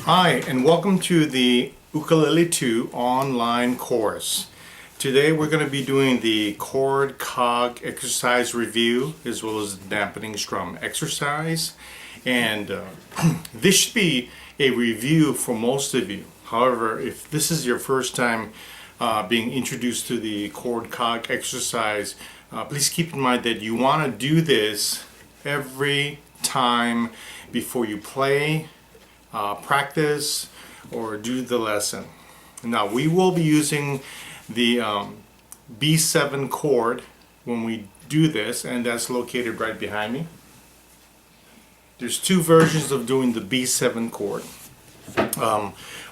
Hi, and welcome to the Ukulele 2 online course. Today we're going to be doing the chord cog exercise review as well as the dampening strum exercise. And this should be a review for most of you. However, if this is your first time being introduced to the chord cog exercise, please keep in mind that you want to do this every time before you play, practice, or do the lesson. Now we will be using the B7 chord when we do this, and that's located right behind me. There's two versions of doing the B7 chord.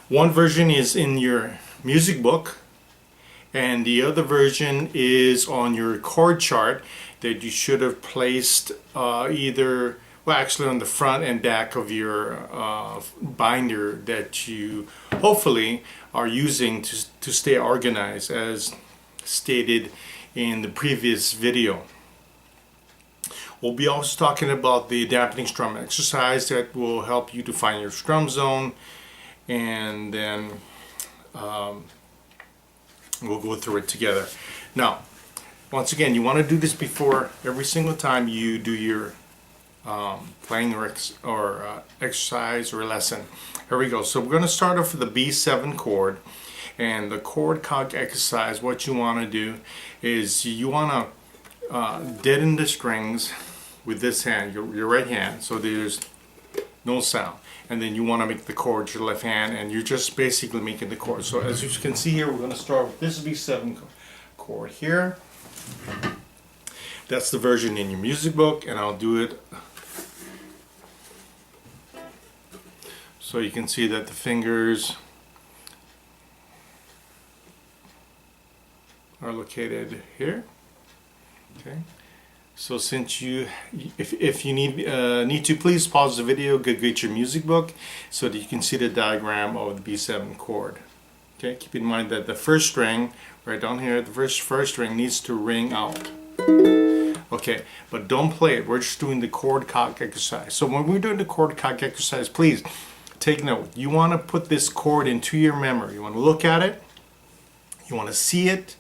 One version is in your music book, and the other version is on your chord chart that you should have placed either, well, actually on the front and back of your binder that you hopefully are using to stay organized, as stated in the previous video. We'll be also talking about the dampening strum exercise that will help you to find your strum zone, and then we'll go through it together. Now, once again, you want to do this before every single time you do your playing or exercise or lesson. Here we go. So we're going to start off with the B7 chord, and the chord cog exercise. What you want to do is you want to deaden the strings with this hand, your right hand, so there's no sound. And then you want to make the chord your left hand, and you're just basically making the chord. So as you can see here, we're going to start with this B7 chord here. That's the version in your music book, and I'll do it so you can see that the fingers are located here. Okay. So since if you need to, please pause the video, go get your music book so that you can see the diagram of the B7 chord. Okay. Keep in mind that the first string right down here, the first string needs to ring out. Okay, but don't play it. We're just doing the chord cog exercise. So when we're doing the chord cog exercise, please take note. You want to put this chord into your memory. You want to look at it, you want to see it,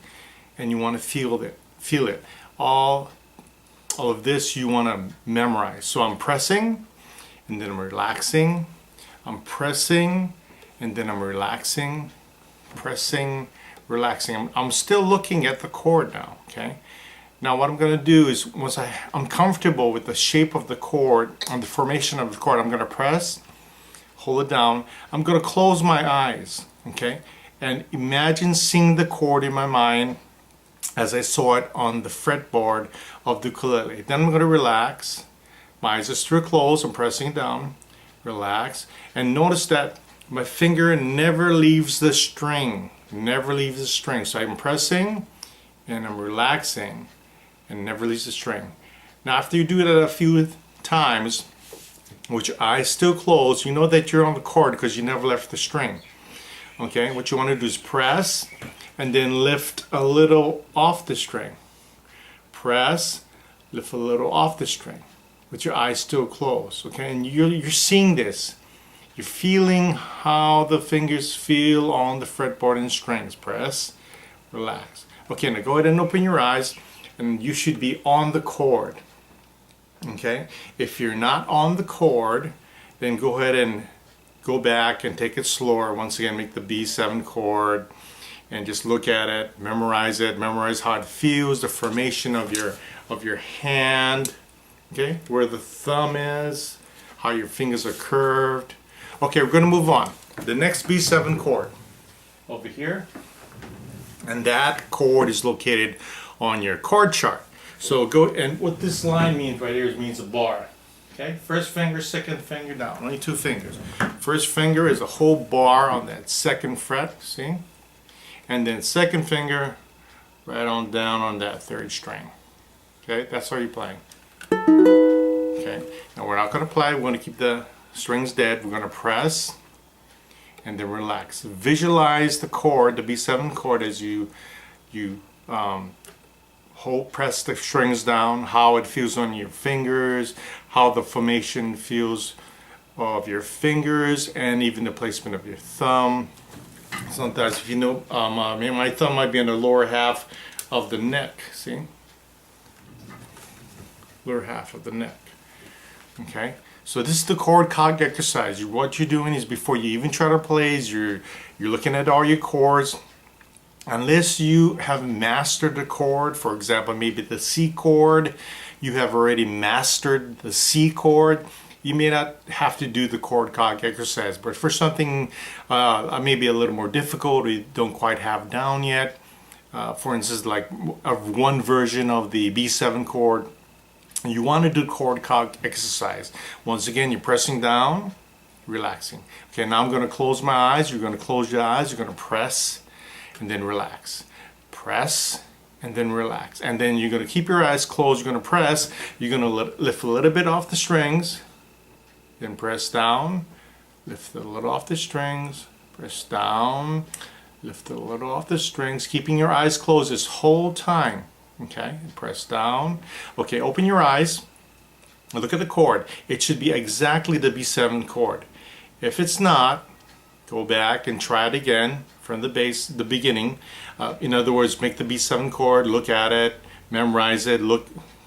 and you want to feel it. All of this you want to memorize. So I'm pressing, and then I'm relaxing. I'm pressing, and then I'm relaxing. Pressing, relaxing. I'm still looking at the chord now. Okay. Now what I'm going to do is, once I'm comfortable with the shape of the chord and the formation of the chord, I'm going to press, hold it down. I'm going to close my eyes, okay, and imagine seeing the chord in my mind as I saw it on the fretboard of the ukulele. Then I'm going to relax. My eyes are still closed. I'm pressing it down. Relax. And notice that my finger never leaves the string. Never leaves the string. So I'm pressing and I'm relaxing, and never leaves the string. Now after you do it a few times with your eyes still closed, you know that you're on the chord because you never left the string. Okay, what you want to do is press and then lift a little off the string. Press, lift a little off the string with your eyes still closed. Okay, and you're seeing this. You're feeling how the fingers feel on the fretboard and strings. Press, relax. Okay, now go ahead and open your eyes, and you should be on the chord. Okay, if you're not on the chord, then go ahead and go back and take it slower. Once again, make the B7 chord and just look at it, memorize how it feels, the formation of your hand, okay, where the thumb is, how your fingers are curved. Okay, we're going to move on. The next B7 chord over here, and that chord is located on your chord chart. So go, and what this line means right here means a bar. Okay, first finger, second finger down, only two fingers. First finger is a whole bar on that second fret, see? And then second finger right on down on that third string. Okay, that's how you're playing. Okay, now we're not going to play, we're going to keep the strings dead. We're going to press and then relax. Visualize the chord, the B7 chord, as you press the strings down, how it feels on your fingers, how the formation feels of your fingers and even the placement of your thumb. Sometimes, if you know, my thumb might be on the lower half of the neck. See, lower half of the neck. Okay, so this is the chord cog exercise. What you're doing is, before you even try to play, is you're looking at all your chords. Unless you have mastered the chord, for example, maybe the C chord, you have already mastered the C chord, you may not have to do the chord cog exercise. But for something maybe a little more difficult, or you don't quite have down yet, for instance, like one version of the B7 chord, you want to do chord cog exercise. Once again, you're pressing down, relaxing. Okay, now I'm going to close my eyes. You're going to close your eyes. You're going to press and then relax. Press and then relax. And then you're going to keep your eyes closed. You're going to press. You're going to lift a little bit off the strings. Then press down. Lift a little off the strings. Press down. Lift a little off the strings. Keeping your eyes closed this whole time. Okay, and press down. Okay, open your eyes. Look at the chord. It should be exactly the B7 chord. If it's not, go back and try it again from the beginning. In other words, make the B7 chord, look at it, memorize it,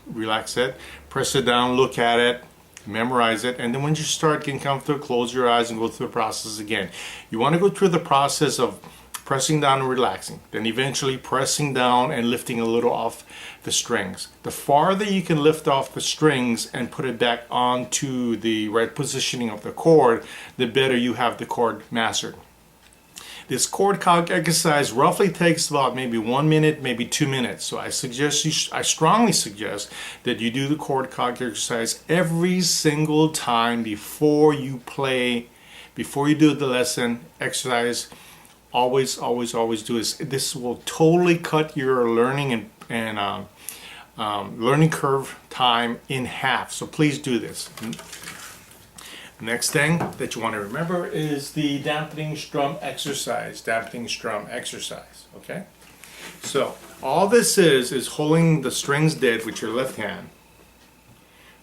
relax it, press it down, look at it, memorize it, and then when you start getting comfortable, close your eyes and go through the process again. You want to go through the process of pressing down and relaxing, then eventually pressing down and lifting a little off the strings. The farther you can lift off the strings and put it back onto the right positioning of the chord, the better you have the chord mastered. This chord cog exercise roughly takes about maybe 1 minute, maybe 2 minutes. So I strongly suggest that you do the chord cog exercise every single time before you play, before you do the lesson exercise. Always do this. This will totally cut your learning and learning curve time in half. So please do this. Next thing that you want to remember is the dampening strum exercise. Dampening strum exercise. Okay. So all this is holding the strings dead with your left hand.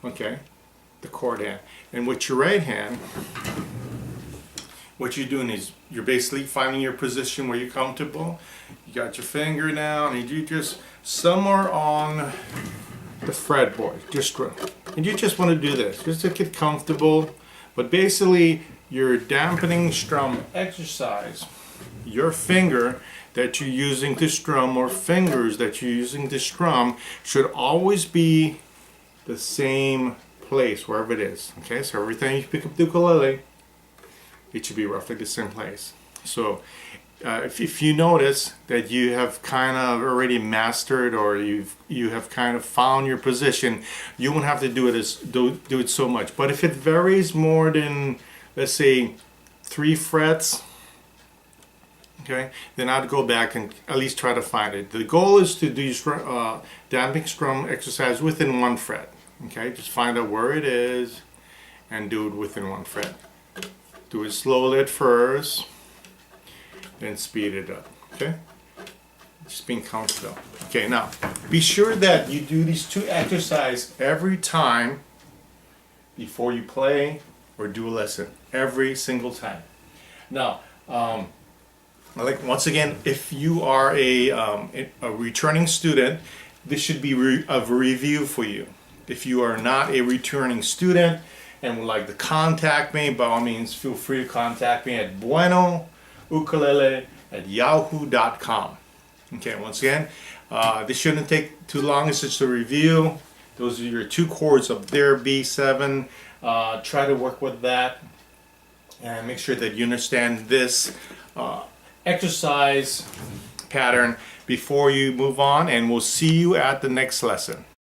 Okay. The chord hand, and with your right hand, what you're doing is you're basically finding your position where you're comfortable. You got your finger down and you just somewhere on the fretboard, and you just want to do this just to get comfortable. But basically, your dampening strum exercise, your finger that you're using to strum or fingers that you're using to strum should always be the same place wherever it is. Okay, so every time you pick up the ukulele, it should be roughly the same place. So if you notice that you have kind of already mastered, or you have kind of found your position, you won't have to do it so much. But if it varies more than, let's say, 3 frets, okay, then I'd go back and at least try to find it. The goal is to do dampening strum exercise within 1 fret. Okay, just find out where it is and do it within 1 fret. Do it slowly at first, then speed it up. Okay, just being comfortable. Okay, now be sure that you do these 2 exercises every time before you play or do a lesson. Every single time. Now, like once again, if you are a returning student, this should be a review for you. If you are not a returning student and would like to contact me, by all means, feel free to contact me at buenoukulele@yahoo.com. Okay, once again, this shouldn't take too long. It's just a review. Those are your 2 chords up there, B7. Try to work with that and make sure that you understand this exercise pattern before you move on, and we'll see you at the next lesson.